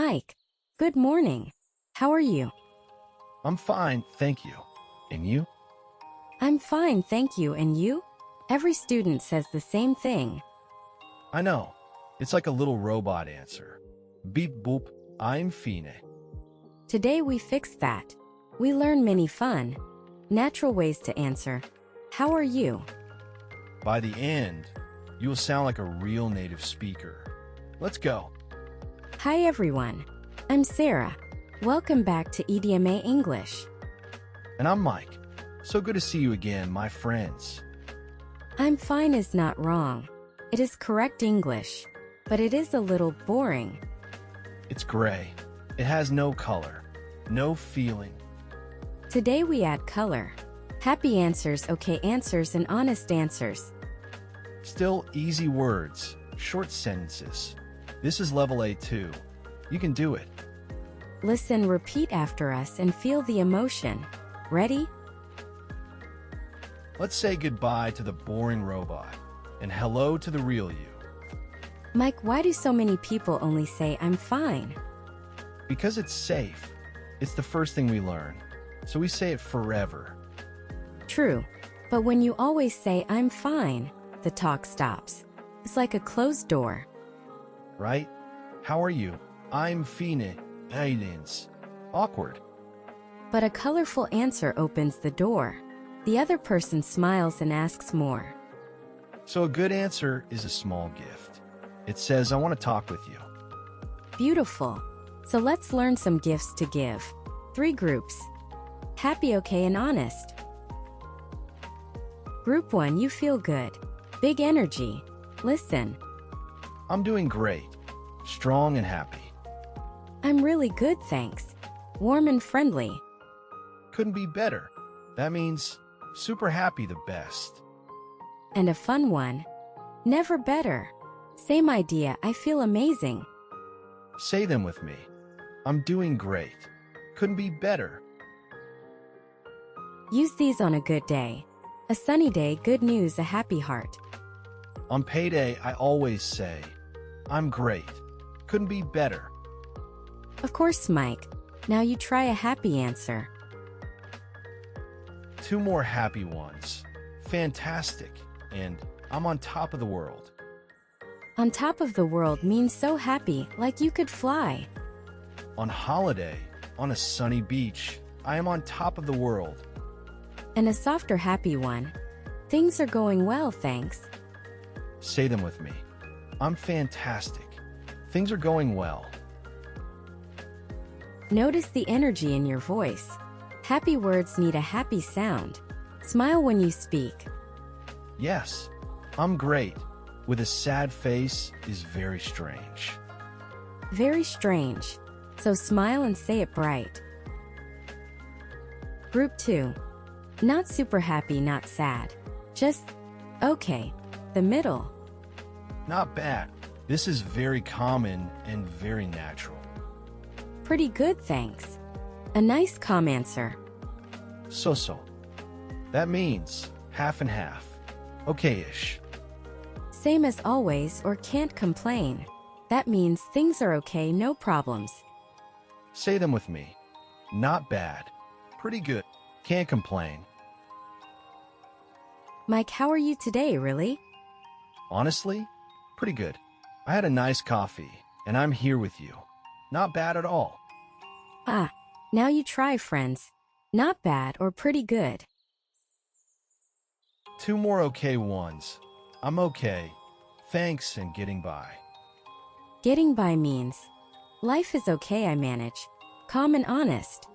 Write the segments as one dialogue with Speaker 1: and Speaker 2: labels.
Speaker 1: Mike, good morning. How are you?
Speaker 2: I'm fine, thank you. And you?
Speaker 1: I'm fine, thank you. And you? Every student says the same thing.
Speaker 2: I know. It's like a little robot answer. Beep boop, I'm fine.
Speaker 1: Today we fixed that. We learn many fun, natural ways to answer. How are you?
Speaker 2: By the end, you'll sound like a real native speaker. Let's go.
Speaker 1: Hi everyone. I'm Sarah. Welcome back to EDMA English.
Speaker 2: And I'm Mike. So good to see you again, my friends.
Speaker 1: I'm fine is not wrong. It is correct English, but it is a little boring.
Speaker 2: It's gray. It has no color, no feeling.
Speaker 1: Today we add color. Happy answers, okay answers, and honest answers.
Speaker 2: Still easy words, short sentences. This is level A2. You can do it.
Speaker 1: Listen, repeat after us, and feel the emotion. Ready?
Speaker 2: Let's say goodbye to the boring robot and hello to the real you.
Speaker 1: Mike, why do so many people only say I'm fine?
Speaker 2: Because it's safe. It's the first thing we learn, so we say it forever.
Speaker 1: True, but when you always say I'm fine, the talk stops. It's like a closed door.
Speaker 2: Right? How are you? I'm fine. Aliens. Awkward.
Speaker 1: But a colorful answer opens the door. The other person smiles and asks more.
Speaker 2: So a good answer is a small gift. It says, I want to talk with you.
Speaker 1: Beautiful. So let's learn some gifts to give. 3 groups. Happy, okay, and honest. Group 1, you feel good. Big energy. Listen.
Speaker 2: I'm doing great. Strong and happy.
Speaker 1: I'm really good, thanks. Warm and friendly.
Speaker 2: Couldn't be better. That means super happy, the best.
Speaker 1: And a fun one. Never better. Same idea, I feel amazing.
Speaker 2: Say them with me. I'm doing great. Couldn't be better.
Speaker 1: Use these on a good day. A sunny day, good news, a happy heart.
Speaker 2: On payday, I always say, I'm great. Couldn't be better.
Speaker 1: Of course, Mike. Now you try a happy answer.
Speaker 2: 2 more happy ones. Fantastic. And I'm on top of the world.
Speaker 1: On top of the world means so happy, like you could fly.
Speaker 2: On holiday, on a sunny beach, I am on top of the world.
Speaker 1: And a softer happy one. Things are going well, thanks.
Speaker 2: Say them with me. I'm fantastic. Things are going well.
Speaker 1: Notice the energy in your voice. Happy words need a happy sound. Smile when you speak.
Speaker 2: Yes, I'm great. With a sad face is very strange.
Speaker 1: Very strange. So smile and say it bright. Group 2. Not super happy, not sad. Just okay. The middle.
Speaker 2: Not bad. This is very common and very natural.
Speaker 1: Pretty good, thanks. A nice calm answer.
Speaker 2: So-so. That means half and half. Okay-ish.
Speaker 1: Same as always or can't complain. That means things are okay, no problems.
Speaker 2: Say them with me. Not bad. Pretty good. Can't complain.
Speaker 1: Mike, how are you today, really?
Speaker 2: Honestly, pretty good. I had a nice coffee, and I'm here with you. Not bad at all.
Speaker 1: Ah, now you try, friends. Not bad or pretty good.
Speaker 2: 2 more okay ones. I'm okay. Thanks and getting by.
Speaker 1: Getting by means life is okay, I manage. Calm and honest.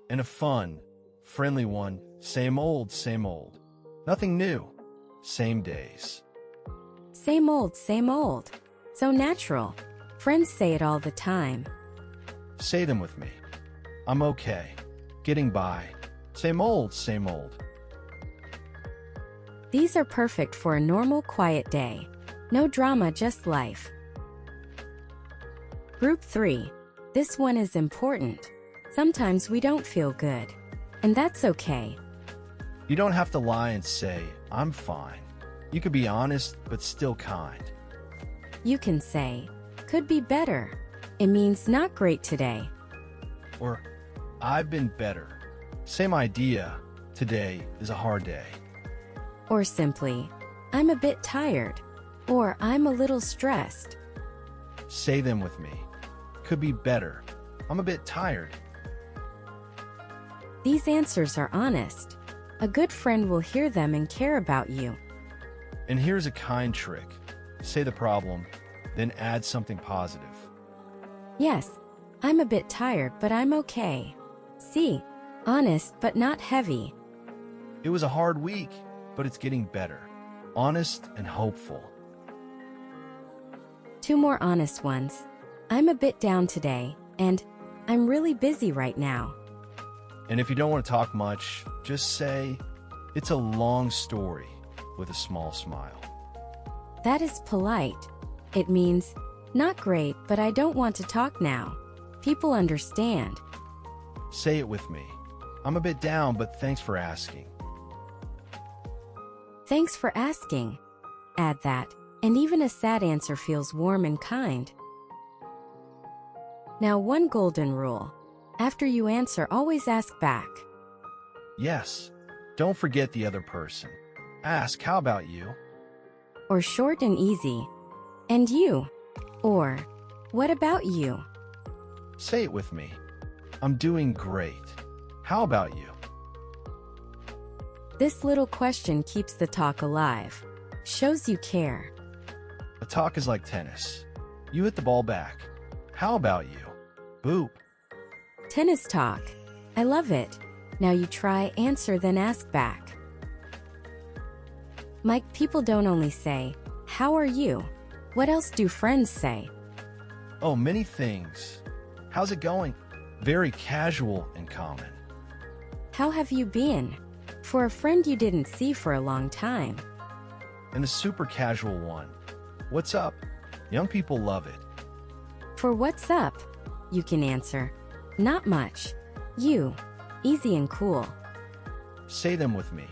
Speaker 2: And a fun, friendly one. Same old, same old. Nothing new. Same days.
Speaker 1: Same old, same old. So natural. Friends say it all the time.
Speaker 2: Say them with me. I'm okay. Getting by. Same old, same old.
Speaker 1: These are perfect for a normal, quiet day. No drama, just life. Group 3. This one is important. Sometimes we don't feel good. And that's okay.
Speaker 2: You don't have to lie and say, I'm fine. You could be honest, but still kind.
Speaker 1: You can say, could be better. It means not great today.
Speaker 2: Or, I've been better. Same idea. Today is a hard day.
Speaker 1: Or simply, I'm a bit tired. Or I'm a little stressed.
Speaker 2: Say them with me. Could be better. I'm a bit tired.
Speaker 1: These answers are honest. A good friend will hear them and care about you.
Speaker 2: And here's a kind trick. Say the problem, then add something positive.
Speaker 1: Yes, I'm a bit tired, but I'm okay. See, honest but not heavy.
Speaker 2: It was a hard week, but it's getting better. Honest and hopeful.
Speaker 1: 2 more honest ones. I'm a bit down today, and I'm really busy right now.
Speaker 2: And if you don't want to talk much, just say, it's a long story, with a small smile.
Speaker 1: That is polite. It means, not great, but I don't want to talk now. People understand.
Speaker 2: Say it with me. I'm a bit down, but thanks for asking.
Speaker 1: Thanks for asking. Add that, and even a sad answer feels warm and kind. Now, one golden rule. After you answer, always ask back.
Speaker 2: Yes. Don't forget the other person. Ask, how about you?
Speaker 1: Or short and easy. And you? Or, what about you?
Speaker 2: Say it with me. I'm doing great. How about you?
Speaker 1: This little question keeps the talk alive. Shows you care.
Speaker 2: A talk is like tennis. You hit the ball back. How about you? Boop.
Speaker 1: Tennis talk. I love it. Now you try, answer, then ask back. Mike, people don't only say, how are you? What else do friends say?
Speaker 2: Oh, many things. How's it going? Very casual and common.
Speaker 1: How have you been? For a friend you didn't see for a long time.
Speaker 2: And the super casual one. What's up? Young people love it.
Speaker 1: For what's up? You can answer, not much. You, easy and cool.
Speaker 2: Say them with me.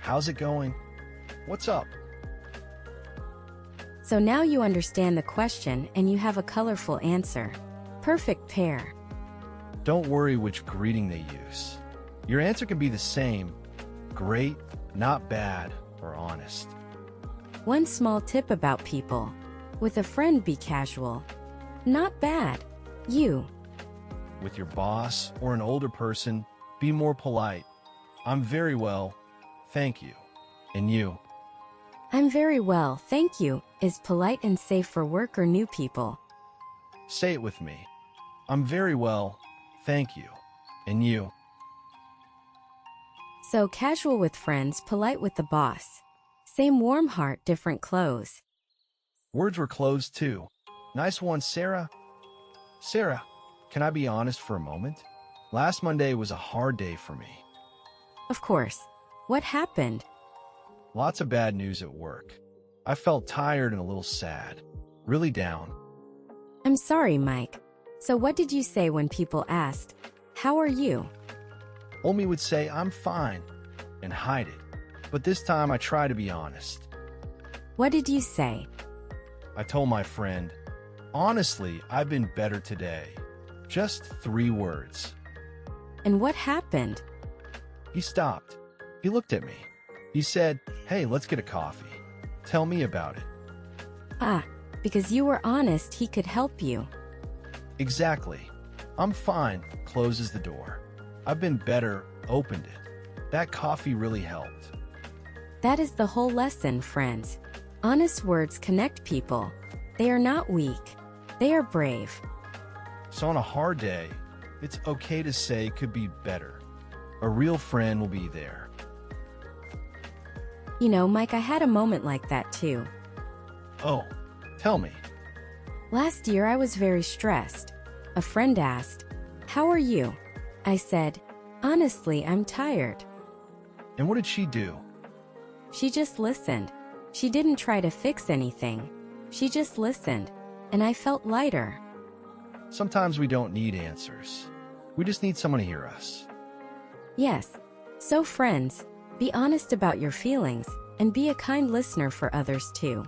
Speaker 2: How's it going? What's up?
Speaker 1: So now you understand the question and you have a colorful answer. Perfect pair.
Speaker 2: Don't worry which greeting they use. Your answer can be the same, great, not bad, or honest.
Speaker 1: One small tip about people. With a friend, be casual. Not bad. You.
Speaker 2: With your boss or an older person, be more polite. I'm very well, thank you. And you?
Speaker 1: I'm very well, thank you, is polite and safe for work or new people.
Speaker 2: Say it with me. I'm very well, thank you. And you?
Speaker 1: So casual with friends, polite with the boss. Same warm heart, different clothes.
Speaker 2: Words were closed too. Nice one, Sarah. Sarah, can I be honest for a moment? Last Monday was a hard day for me.
Speaker 1: Of course. What happened?
Speaker 2: Lots of bad news at work. I felt tired and a little sad. Really down.
Speaker 1: I'm sorry, Mike. So what did you say when people asked, how are you?
Speaker 2: Olmi would say, I'm fine, and hide it. But this time I try to be honest.
Speaker 1: What did you say?
Speaker 2: I told my friend, honestly, I've been better today. Just 3 words.
Speaker 1: And what happened?
Speaker 2: He stopped. He looked at me. He said, hey, let's get a coffee. Tell me about it.
Speaker 1: Ah, because you were honest, he could help you.
Speaker 2: Exactly. I'm fine, closes the door. I've been better, opened it. That coffee really helped.
Speaker 1: That is the whole lesson, friends. Honest words connect people. They are not weak. They are brave.
Speaker 2: So on a hard day, it's okay to say could be better. A real friend will be there.
Speaker 1: You know, Mike, I had a moment like that too.
Speaker 2: Oh, tell me.
Speaker 1: Last year I was very stressed. A friend asked, how are you? I said, honestly, I'm tired.
Speaker 2: And what did she do?
Speaker 1: She just listened. She didn't try to fix anything. She just listened, and I felt lighter.
Speaker 2: Sometimes we don't need answers. We just need someone to hear us.
Speaker 1: Yes. So friends, be honest about your feelings, and be a kind listener for others too.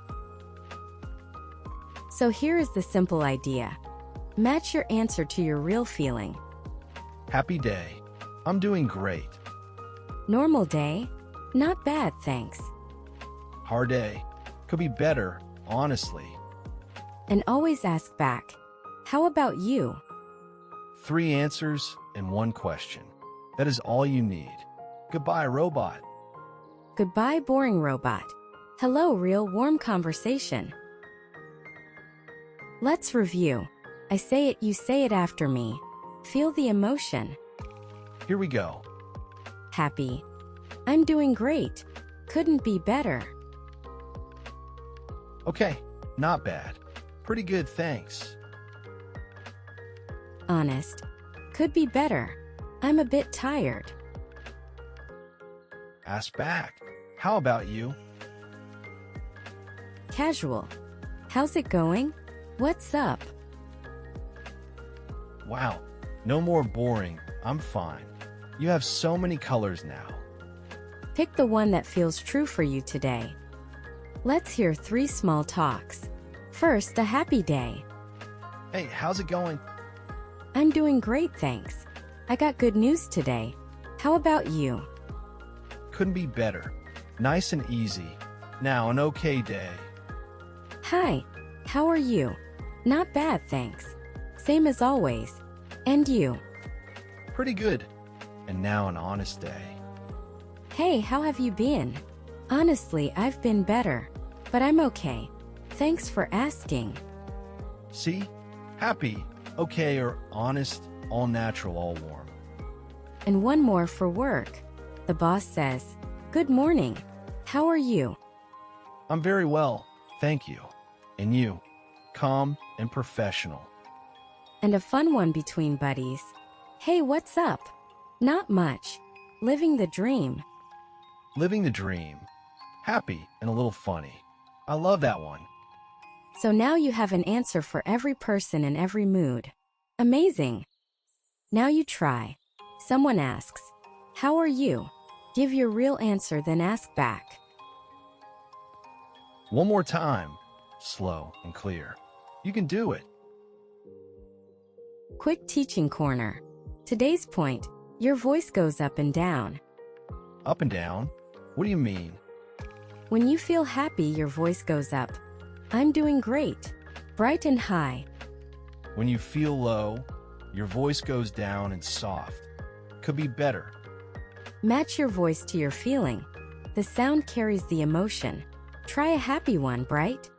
Speaker 1: So here is the simple idea. Match your answer to your real feeling.
Speaker 2: Happy day. I'm doing great.
Speaker 1: Normal day? Not bad, thanks.
Speaker 2: Hard day. Could be better, honestly.
Speaker 1: And always ask back, how about you?
Speaker 2: 3 answers and 1 question. That is all you need. Goodbye, robot.
Speaker 1: Goodbye, boring robot. Hello, real warm conversation. Let's review. I say it, you say it after me. Feel the emotion.
Speaker 2: Here we go.
Speaker 1: Happy. I'm doing great. Couldn't be better.
Speaker 2: Okay, not bad. Pretty good, thanks.
Speaker 1: Honest. Could be better. I'm a bit tired.
Speaker 2: Ask back. How about you?
Speaker 1: Casual. How's it going? What's up?
Speaker 2: Wow, no more boring. I'm fine. You have so many colors now.
Speaker 1: Pick the one that feels true for you today. Let's hear 3 small talks. First, a happy day.
Speaker 2: Hey, how's it going?
Speaker 1: I'm doing great, thanks. I got good news today. How about you?
Speaker 2: Couldn't be better. Nice and easy. Now an okay day.
Speaker 1: Hi, how are you? Not bad, thanks. Same as always. And you?
Speaker 2: Pretty good. And now an honest day.
Speaker 1: Hey, how have you been? Honestly, I've been better. But I'm okay. Thanks for asking.
Speaker 2: See? Happy, okay, or honest, all natural, all warm.
Speaker 1: And one more for work. The boss says, "Good morning. How are you?"
Speaker 2: I'm very well, thank you. And you? Calm and professional.
Speaker 1: And a fun one between buddies. "Hey, what's up?" "Not much. Living the dream."
Speaker 2: Living the dream. Happy and a little funny. I love that one.
Speaker 1: So now you have an answer for every person and every mood. Amazing. Now you try. Someone asks, "How are you?" Give your real answer, then ask back.
Speaker 2: One more time. Slow and clear. You can do it.
Speaker 1: Quick teaching corner. Today's point, your voice goes up and down.
Speaker 2: Up and down? What do you mean?
Speaker 1: When you feel happy, your voice goes up. I'm doing great. Bright and high.
Speaker 2: When you feel low, your voice goes down and soft. Could be better.
Speaker 1: Match your voice to your feeling. The sound carries the emotion. Try a happy one, bright.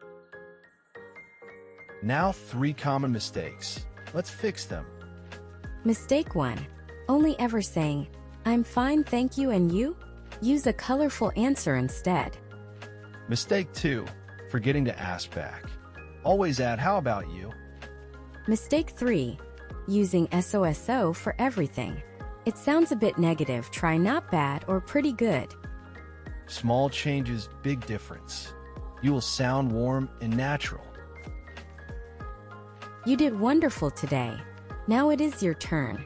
Speaker 2: Now 3 common mistakes. Let's fix them.
Speaker 1: Mistake 1. Only ever saying, "I'm fine, thank you, and you?" Use a colorful answer instead.
Speaker 2: Mistake 2. Forgetting to ask back. Always add, how about you?
Speaker 1: Mistake 3. Using SOSO for everything. It sounds a bit negative. Try not bad or pretty good.
Speaker 2: Small changes, big difference. You will sound warm and natural.
Speaker 1: You did wonderful today. Now it is your turn.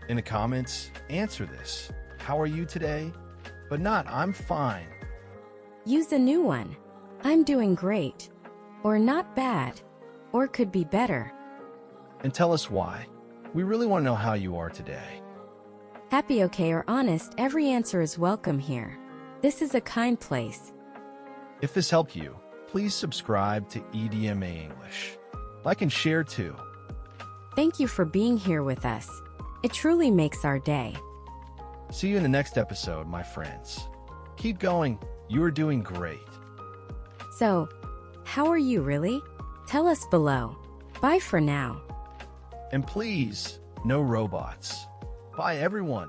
Speaker 2: In the comments, answer this. How are you today? But not, I'm fine.
Speaker 1: Use a new one. I'm doing great. Or not bad. Or could be better.
Speaker 2: And tell us why. We really want to know how you are today.
Speaker 1: Happy, okay, or honest, every answer is welcome here. This is a kind place.
Speaker 2: If this helped you, please subscribe to EDMA English. Like and share too.
Speaker 1: Thank you for being here with us. It truly makes our day.
Speaker 2: See you in the next episode, my friends. Keep going. You are doing great.
Speaker 1: So, how are you really? Tell us below. Bye for now.
Speaker 2: And please, no robots. Bye, everyone.